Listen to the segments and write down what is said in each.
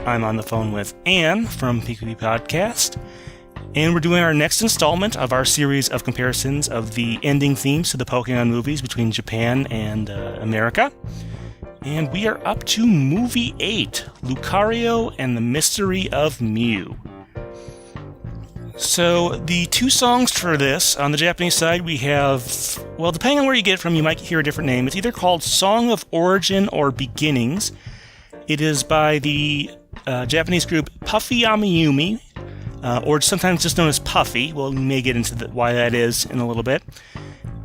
I'm on the phone with Anne from Pikapi Podcast, and we're doing our next installment of our series of comparisons of the ending themes to the Pokemon movies between Japan and America. And we are up to Movie 8, Lucario and the Mystery of Mew. So, the two songs for this, on the Japanese side, we have, well, depending on where you get it from, you might hear a different name. It's either called Song of Origin or Beginnings. It is by the Japanese group Puffy AmiYumi, or sometimes just known as Puffy. Well, we may get into why that is in a little bit.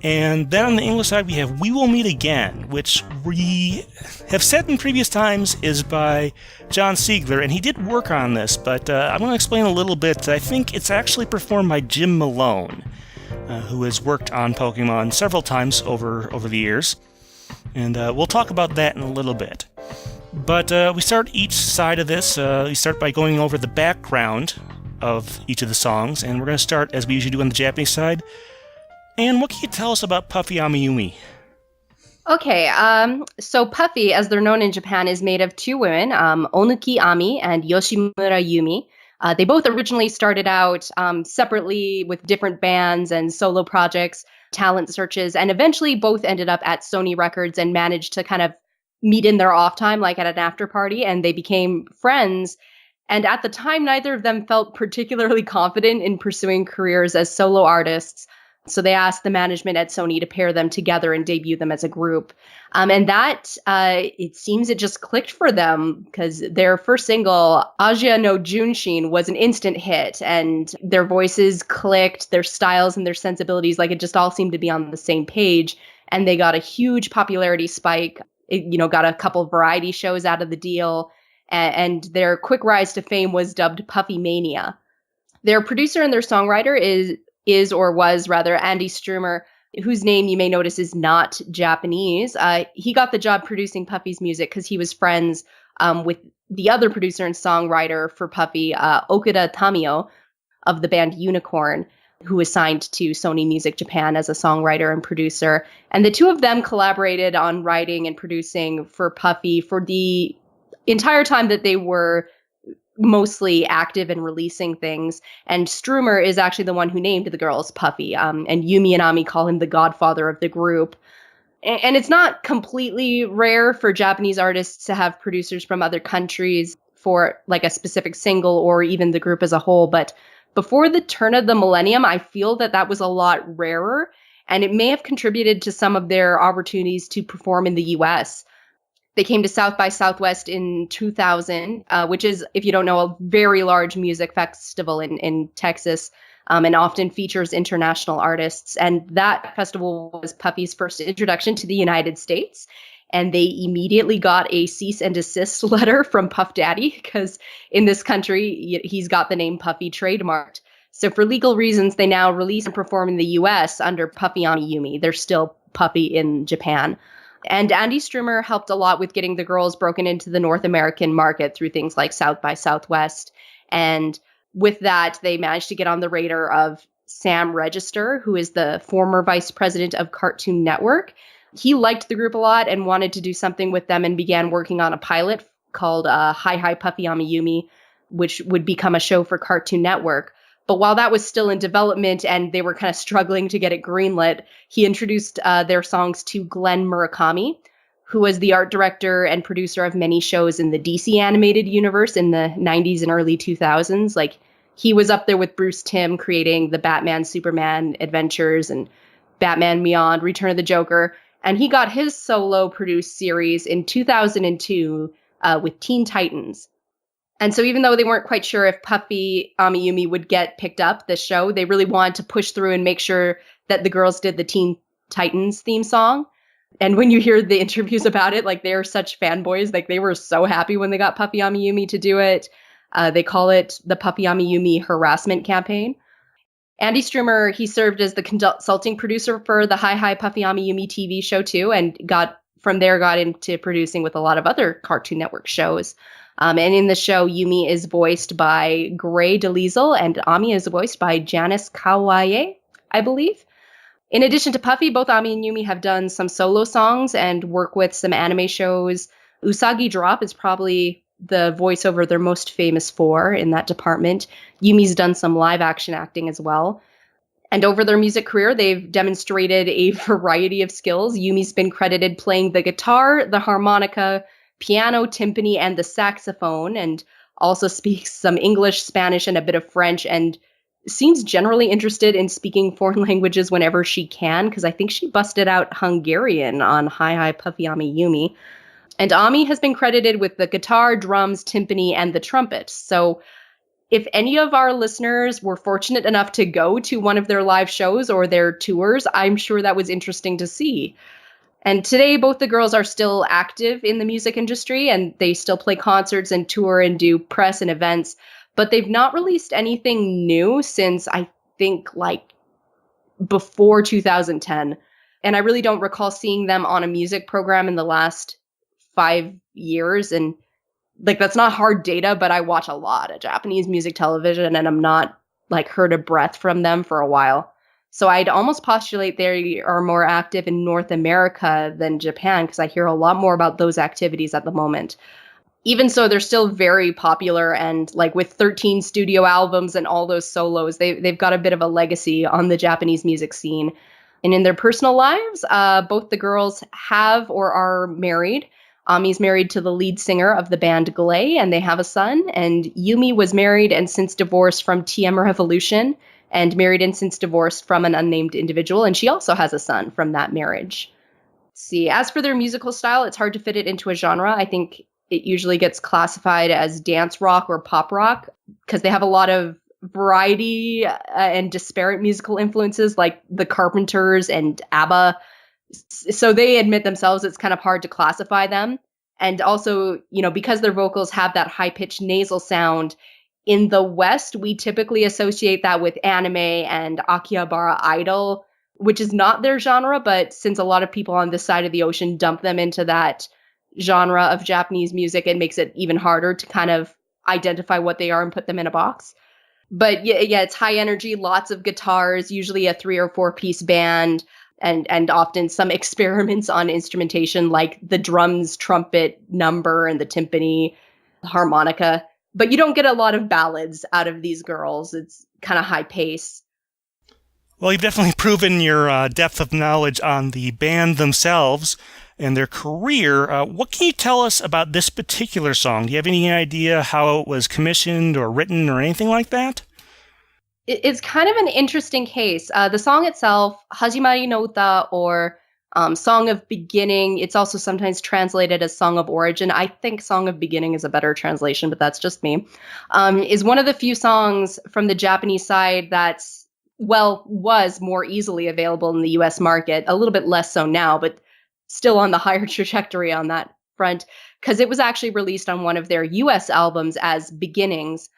And then on the English side, we have We Will Meet Again, which we have said in previous times is by John Siegler, and he did work on this, but I'm going to explain a little bit. I think it's actually performed by Jim Malone, who has worked on Pokemon several times over the years. And we'll talk about that in a little bit. But we start each side of this. We start by going over the background of each of the songs, and we're going to start, as we usually do on the Japanese side. And what can you tell us about Puffy AmiYumi? Okay, so Puffy, as they're known in Japan, is made of two women, Onuki Ami and Yoshimura Yumi. They both originally started out separately with different bands and solo projects, talent searches, and eventually both ended up at Sony Records and managed to kind of meet in their off time, like at an after party, and they became friends. And at the time, neither of them felt particularly confident in pursuing careers as solo artists. So they asked the management at Sony to pair them together and debut them as a group. And that, it seems it just clicked for them because their first single, Aja no Junshin, was an instant hit. And their voices clicked, their styles and their sensibilities, like it just all seemed to be on the same page. And they got a huge popularity spike. It, got a couple of variety shows out of the deal. And their quick rise to fame was dubbed Puffy Mania. Their producer and their songwriter is or was Andy Strumer, whose name you may notice is not Japanese. He got the job producing Puffy's music because he was friends with the other producer and songwriter for Puffy, Okuda Tamio of the band Unicorn, who was signed to Sony Music Japan as a songwriter and producer. And the two of them collaborated on writing and producing for Puffy for the entire time that they were mostly active in releasing things. And Strumer is actually the one who named the girls Puffy. And Yumi and Ami call him the godfather of the group. And it's not completely rare for Japanese artists to have producers from other countries for like a specific single or even the group as a whole. But before the turn of the millennium, I feel that was a lot rarer. And it may have contributed to some of their opportunities to perform in the US. They came to South by Southwest in 2000, which is, if you don't know, a very large music festival in Texas, and often features international artists. And that festival was Puffy's first introduction to the United States. And they immediately got a cease and desist letter from Puff Daddy, because in this country, he's got the name Puffy trademarked. So for legal reasons, they now release and perform in the US under Puffy AmiYumi. They're still Puffy in Japan. And Andy Strumer helped a lot with getting the girls broken into the North American market through things like South by Southwest. And with that, they managed to get on the radar of Sam Register, who is the former vice president of Cartoon Network. He liked the group a lot and wanted to do something with them and began working on a pilot called Hi Hi Puffy AmiYumi, which would become a show for Cartoon Network. But while that was still in development and they were kind of struggling to get it greenlit, he introduced their songs to Glenn Murakami, who was the art director and producer of many shows in the DC animated universe in the 90s and early 2000s. Like, he was up there with Bruce Timm creating the Batman Superman adventures and Batman Beyond, Return of the Joker. And he got his solo produced series in 2002 with Teen Titans. And so even though they weren't quite sure if Puffy AmiYumi would get picked up, the show, they really wanted to push through and make sure that the girls did the Teen Titans theme song. And when you hear the interviews about it, like, they are such fanboys. Like, they were so happy when they got Puffy AmiYumi to do it. They call it the Puffy AmiYumi harassment campaign. Andy Strumer, he served as the consulting producer for the Hi Hi Puffy AmiYumi TV show too, and got into producing with a lot of other Cartoon Network shows. And in the show, Yumi is voiced by Gray DeLiesel, and Ami is voiced by Janice Kawaye, I believe. In addition to Puffy, both Ami and Yumi have done some solo songs and work with some anime shows. Usagi Drop is probably the voiceover they're most famous for in that department. Yumi's done some live action acting as well. And over their music career, they've demonstrated a variety of skills. Yumi's been credited playing the guitar, the harmonica, piano, timpani, and the saxophone, and also speaks some English, Spanish, and a bit of French, and seems generally interested in speaking foreign languages whenever she can, because I think she busted out Hungarian on Hi Hi Puffy AmiYumi. And Ami has been credited with the guitar, drums, timpani, and the trumpet. So if any of our listeners were fortunate enough to go to one of their live shows or their tours, I'm sure that was interesting to see. And today, both the girls are still active in the music industry, and they still play concerts and tour and do press and events, but they've not released anything new since, I think, like before 2010. And I really don't recall seeing them on a music program in the last 5 years. And like, that's not hard data, but I watch a lot of Japanese music television, and I'm not like heard a breath from them for a while. So I'd almost postulate they are more active in North America than Japan, because I hear a lot more about those activities at the moment. Even so, they're still very popular, and like with 13 studio albums and all those solos, they've got a bit of a legacy on the Japanese music scene. And in their personal lives, both the girls have or are married. Ami's married to the lead singer of the band Glay, and they have a son. And Yumi was married and since divorced from TM Revolution, and married and since divorced from an unnamed individual. And she also has a son from that marriage. Let's see, as for their musical style, it's hard to fit it into a genre. I think it usually gets classified as dance rock or pop rock, because they have a lot of variety and disparate musical influences like the Carpenters and ABBA. So they admit themselves it's kind of hard to classify them. And also, you know, because their vocals have that high-pitched nasal sound, in the West, we typically associate that with anime and Akihabara Idol, which is not their genre, but since a lot of people on this side of the ocean dump them into that genre of Japanese music, it makes it even harder to kind of identify what they are and put them in a box. But yeah, it's high energy, lots of guitars, usually a 3 or 4 piece band, and often some experiments on instrumentation like the drums, trumpet, number, and the timpani, harmonica. But you don't get a lot of ballads out of these girls. It's kind of high pace. Well, you've definitely proven your depth of knowledge on the band themselves and their career. What can you tell us about this particular song? Do you have any idea how it was commissioned or written or anything like that? It's kind of an interesting case. The song itself, Hajimari no Uta, or Song of Beginning, it's also sometimes translated as Song of Origin. I think Song of Beginning is a better translation, but that's just me. Is one of the few songs from the Japanese side that's, was more easily available in the US market, a little bit less so now, but still on the higher trajectory on that front, because it was actually released on one of their US albums as Beginnings.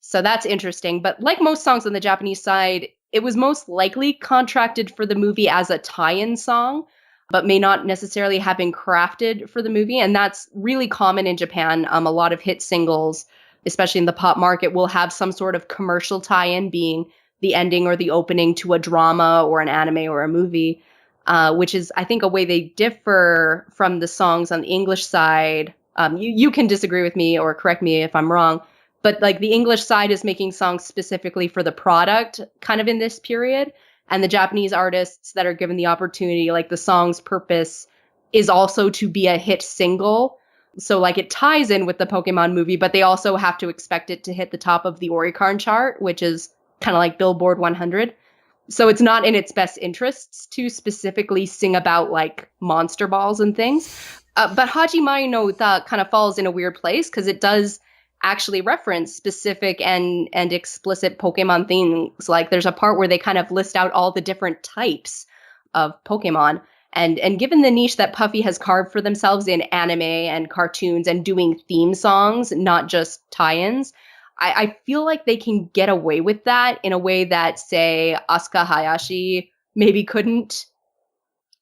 So that's interesting. But like most songs on the Japanese side, it was most likely contracted for the movie as a tie-in song, but may not necessarily have been crafted for the movie. And that's really common in Japan. A lot of hit singles, especially in the pop market, will have some sort of commercial tie-in, being the ending or the opening to a drama or an anime or a movie, which is, I think, a way they differ from the songs on the English side. You can disagree with me or correct me if I'm wrong, but like the English side is making songs specifically for the product kind of in this period. And the Japanese artists that are given the opportunity, like the song's purpose is also to be a hit single. So like it ties in with the Pokemon movie, but they also have to expect it to hit the top of the Oricon chart, which is kind of like Billboard 100. So it's not in its best interests to specifically sing about like monster balls and things. But Hajimari no Uta kind of falls in a weird place because it does actually reference specific and explicit Pokemon things. Like there's a part where they kind of list out all the different types of Pokemon. And given the niche that Puffy has carved for themselves in anime and cartoons and doing theme songs, not just tie-ins, I feel like they can get away with that in a way that, say, Asuka Hayashi maybe couldn't.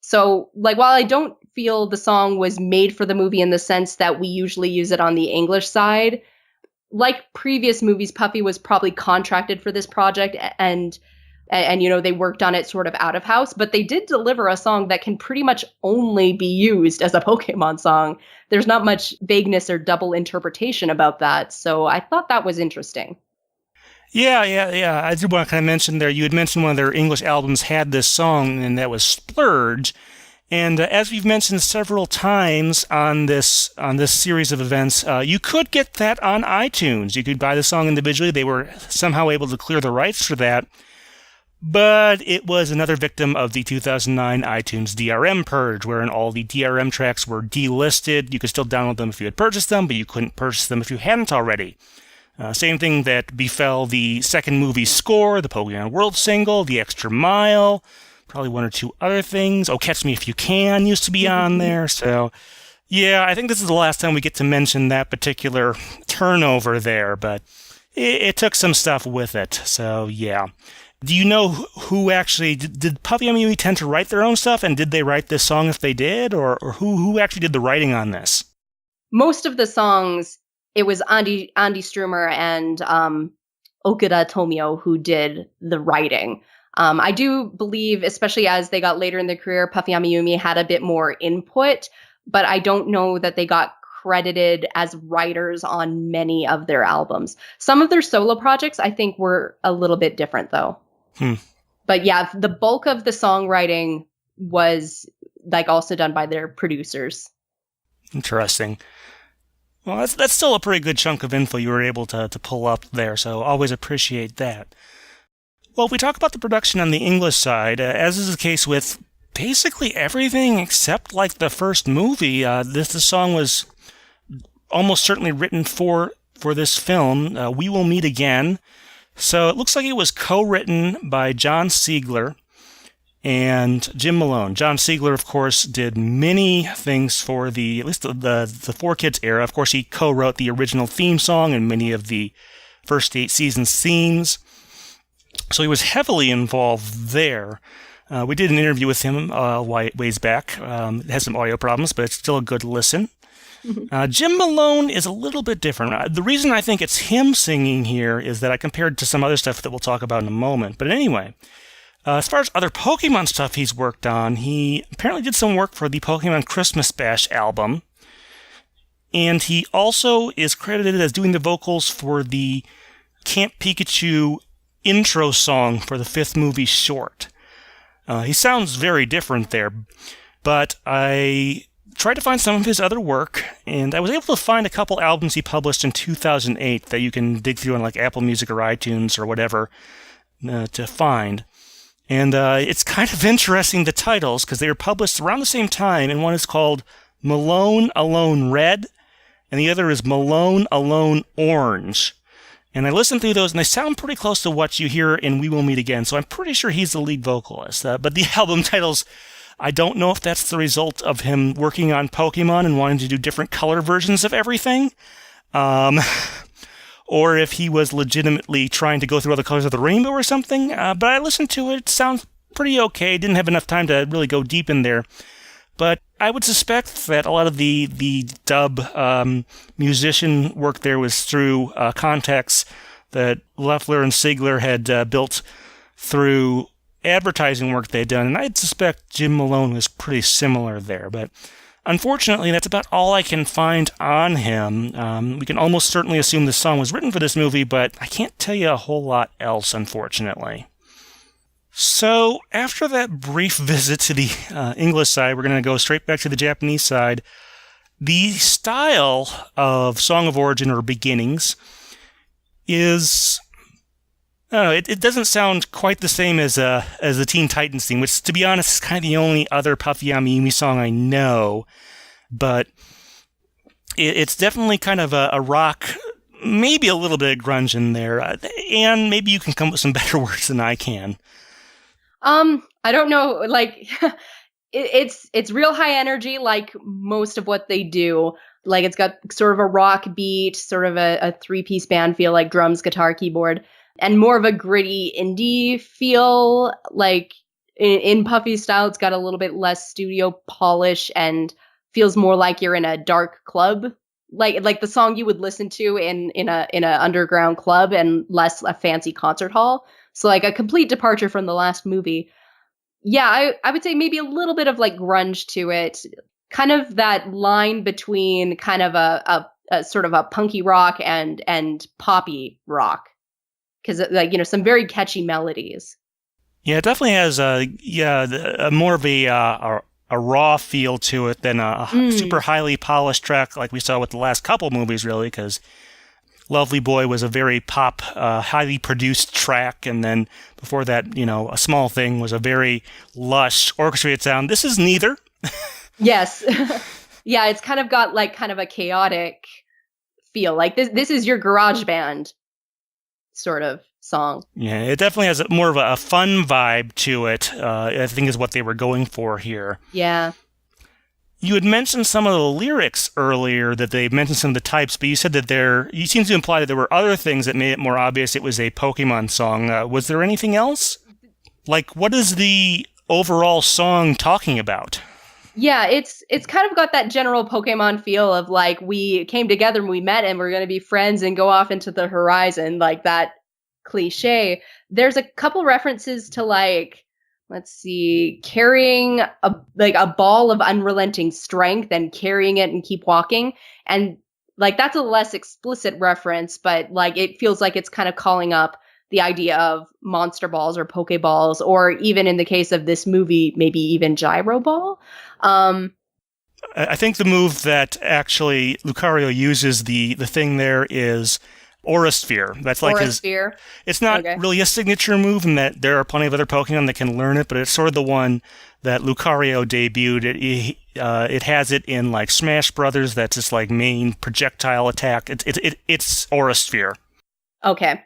So, like, while I don't feel the song was made for the movie in the sense that we usually use it on the English side, like previous movies, Puffy was probably contracted for this project, and and they worked on it sort of out of house, but they did deliver a song that can pretty much only be used as a Pokemon song. There's not much vagueness or double interpretation about that, so I thought that was interesting. Yeah. I did want to kind of mention there, you had mentioned one of their English albums had this song, and that was Splurge. And as we've mentioned several times on this series of events, you could get that on iTunes. You could buy the song individually. They were somehow able to clear the rights for that. But it was another victim of the 2009 iTunes DRM purge, wherein all the DRM tracks were delisted. You could still download them if you had purchased them, but you couldn't purchase them if you hadn't already. Same thing that befell the second movie score, the Pokemon World single, the Extra Mile, probably one or two other things. Oh, Catch Me If You Can used to be on there. So, yeah, I think this is the last time we get to mention that particular turnover there, but it took some stuff with it. So, yeah. Do you know who actually, did Puffy AmiYumi tend to write their own stuff, and did they write this song if they did, or who actually did the writing on this? Most of the songs, it was Andy Strumer and Okada Tomio who did the writing. I do believe, especially as they got later in their career, Puffy AmiYumi had a bit more input, but I don't know that they got credited as writers on many of their albums. Some of their solo projects, I think, were a little bit different, though. But yeah, the bulk of the songwriting was also done by their producers. Interesting. Well, that's still a pretty good chunk of info you were able to pull up there, so always appreciate that. Well, if we talk about the production on the English side, as is the case with basically everything except the first movie, this song was almost certainly written for this film, We Will Meet Again. So it looks like it was co-written by John Siegler and Jim Malone. John Siegler, of course, did many things for at least the 4Kids era. Of course, he co-wrote the original theme song and many of the first 8 seasons themes. So he was heavily involved there. We did an interview with him ways back. It has some audio problems, but it's still a good listen. Jim Malone is a little bit different. The reason I think it's him singing here is that I compared to some other stuff that we'll talk about in a moment. But anyway, as far as other Pokemon stuff he's worked on, he apparently did some work for the Pokemon Christmas Bash album. And he also is credited as doing the vocals for the Camp Pikachu intro song for the 5th movie short. He sounds very different there, but I tried to find some of his other work, and I was able to find a couple albums he published in 2008 that you can dig through on Apple Music or iTunes or whatever to find. And it's kind of interesting, the titles, because they were published around the same time, and one is called Malone Alone Red, and the other is Malone Alone Orange. And I listened through those, and they sound pretty close to what you hear in We Will Meet Again, so I'm pretty sure he's the lead vocalist. But the album titles, I don't know if that's the result of him working on Pokemon and wanting to do different color versions of everything, or if he was legitimately trying to go through all the colors of the rainbow or something. But I listened to it. It sounds pretty okay. Didn't have enough time to really go deep in there. But I would suspect that a lot of the dub musician work there was through contacts that Loeffler and Siegler had built through advertising work they'd done, and I'd suspect Jim Malone was pretty similar there. But unfortunately, that's about all I can find on him. We can almost certainly assume the song was written for this movie, but I can't tell you a whole lot else, unfortunately. So, after that brief visit to the English side, we're going to go straight back to the Japanese side. The style of Song of Origin or Beginnings is, I don't know, it doesn't sound quite the same as the Teen Titans theme, which, to be honest, is kind of the only other Puffy AmiYumi song I know. But it's definitely kind of a rock, maybe a little bit of grunge in there, and maybe you can come up with some better words than I can. I don't know, it's real high energy, like most of what they do. It's got sort of a rock beat, sort of a 3-piece band feel, like drums, guitar, keyboard, and more of a gritty indie feel. In Puffy's style, it's got a little bit less studio polish and feels more like you're in a dark club, like the song you would listen to in a underground club, and less a fancy concert hall. So like a complete departure from the last movie. Yeah, I would say maybe a little bit of like grunge to it. Kind of that line between kind of a sort of a punky rock and poppy rock. Because like, some very catchy melodies. Yeah, it definitely has more of a raw feel to it than a super highly polished track like we saw with the last couple movies, really, because Lovely Boy was a very pop, highly produced track, and then before that, A Small Thing was a very lush, orchestrated sound. This is neither. Yes. Yeah, it's kind of got like kind of a chaotic feel. Like this is your garage band sort of song. Yeah, it definitely has more of a fun vibe to it, I think is what they were going for here. Yeah. You had mentioned some of the lyrics earlier, that they mentioned some of the types, but you said that you seem to imply that there were other things that made it more obvious it was a Pokemon song. Was there anything else? Like, what is the overall song talking about? Yeah, it's kind of got that general Pokemon feel of like we came together and we met and we're going to be friends and go off into the horizon, like that cliche. There's a couple references to like, let's see, carrying a ball of unrelenting strength and carrying it and keep walking. And like that's a less explicit reference, but like it feels like it's kind of calling up the idea of monster balls or pokeballs, or even in the case of this movie, maybe even gyro ball. I think the move that actually Lucario uses, the thing there, is Aura Sphere. That's like Aura-sphere. It's not really a signature move, in that there are plenty of other Pokemon that can learn it, but it's sort of the one that Lucario debuted. It has it in like Smash Brothers. That's its like main projectile attack. It's Aura Sphere. Okay.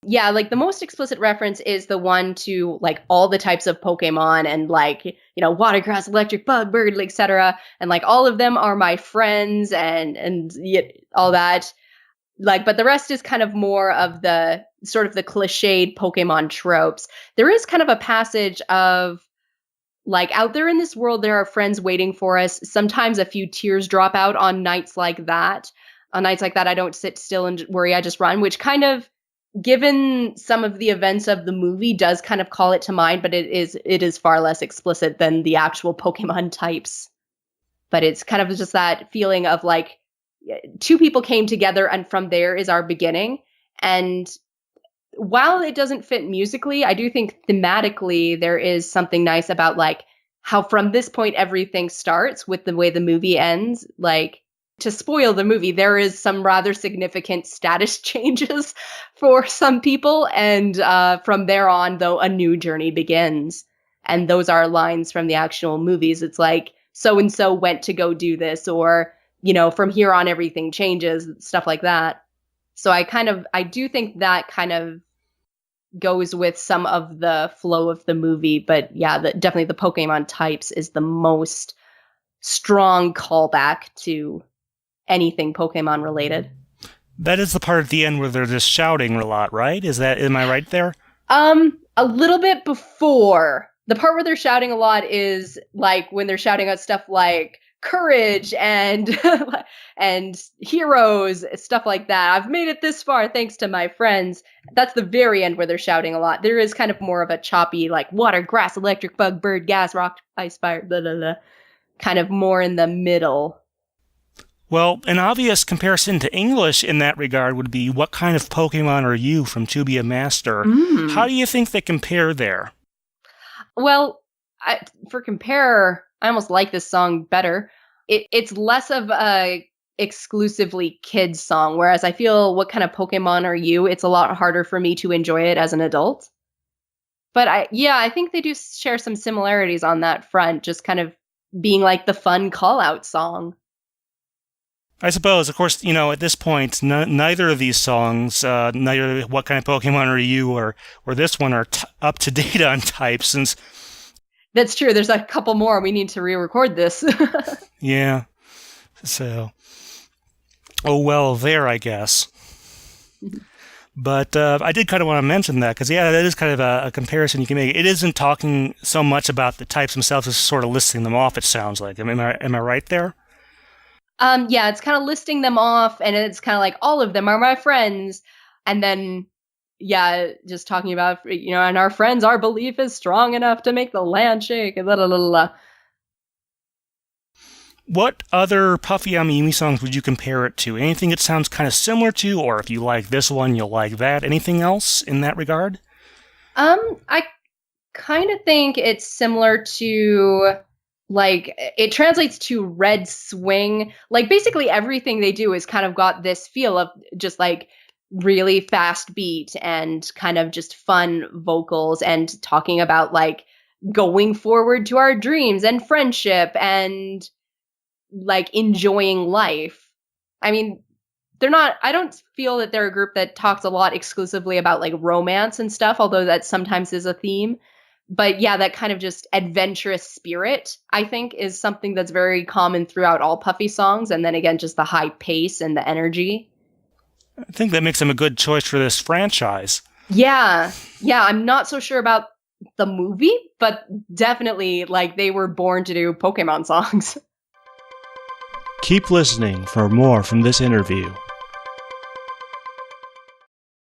Yeah, like the most explicit reference is the one to like all the types of Pokemon and like, water, grass, electric, bug, bird, etc. And like all of them are my friends and all that. Like, but the rest is kind of more of the sort of the cliched Pokemon tropes. There is kind of a passage of like, out there in this world, there are friends waiting for us. Sometimes a few tears drop out on nights like that. On nights like that, I don't sit still and worry, I just run, which kind of, given some of the events of the movie, does kind of call it to mind, but it is far less explicit than the actual Pokemon types. But it's kind of just that feeling of like, two people came together and from there is our beginning. And while it doesn't fit musically, I do think thematically there is something nice about like how from this point everything starts with the way the movie ends. Like, to spoil the movie, there is some rather significant status changes for some people. And from there on, though, a new journey begins. And those are lines from the actual movies. It's like, so-and-so went to go do this, or, from here on, everything changes, stuff like that. So I do think that kind of goes with some of the flow of the movie. But yeah, definitely the Pokemon types is the most strong callback to anything Pokemon related. That is the part at the end where they're just shouting a lot, right? Am I right there? A little bit before. The part where they're shouting a lot is like when they're shouting out stuff like courage and and heroes, stuff like that. I've made it this far thanks to my friends. That's the very end where they're shouting a lot. There is kind of more of a choppy, like water, grass, electric, bug, bird, gas, rock, ice, fire, blah, blah, blah. Kind of more in the middle. Well, an obvious comparison to English in that regard would be What Kind of Pokemon Are You from To Be a Master. How do you think they compare there? Well, for compare, I almost like this song better. It's less of a exclusively kids song, whereas I feel What Kind of Pokemon Are You? It's a lot harder for me to enjoy it as an adult. But I think they do share some similarities on that front, just kind of being like the fun call-out song. I suppose, of course, at this point, neither of these songs, neither What Kind of Pokemon Are You or this one, are up to date on types, since... That's true. There's a couple more. We need to re-record this. Yeah. So, oh well, there, I guess. But I did kind of want to mention that, because, that is kind of a comparison you can make. It isn't talking so much about the types themselves as sort of listing them off, it sounds like. Am I right there? Yeah, it's kind of listing them off, and it's kind of like, all of them are my friends. And then yeah, just talking about, and our friends, our belief is strong enough to make the land shake, and blah, blah, blah, blah. What other Puffy AmiYumi songs would you compare it to? Anything it sounds kind of similar to, or if you like this one, you'll like that? Anything else in that regard? I kind of think it's similar to, like, it translates to Red Swing. Like, basically everything they do is kind of got this feel of just like really fast beat and kind of just fun vocals and talking about like going forward to our dreams and friendship and like enjoying life. I mean, I don't feel that they're a group that talks a lot exclusively about like romance and stuff, although that sometimes is a theme. But yeah, that kind of just adventurous spirit, I think, is something that's very common throughout all Puffy songs. And then again, just the high pace and the energy. I think that makes them a good choice for this franchise. Yeah. I'm not so sure about the movie, but definitely like they were born to do Pokemon songs. Keep listening for more from this interview.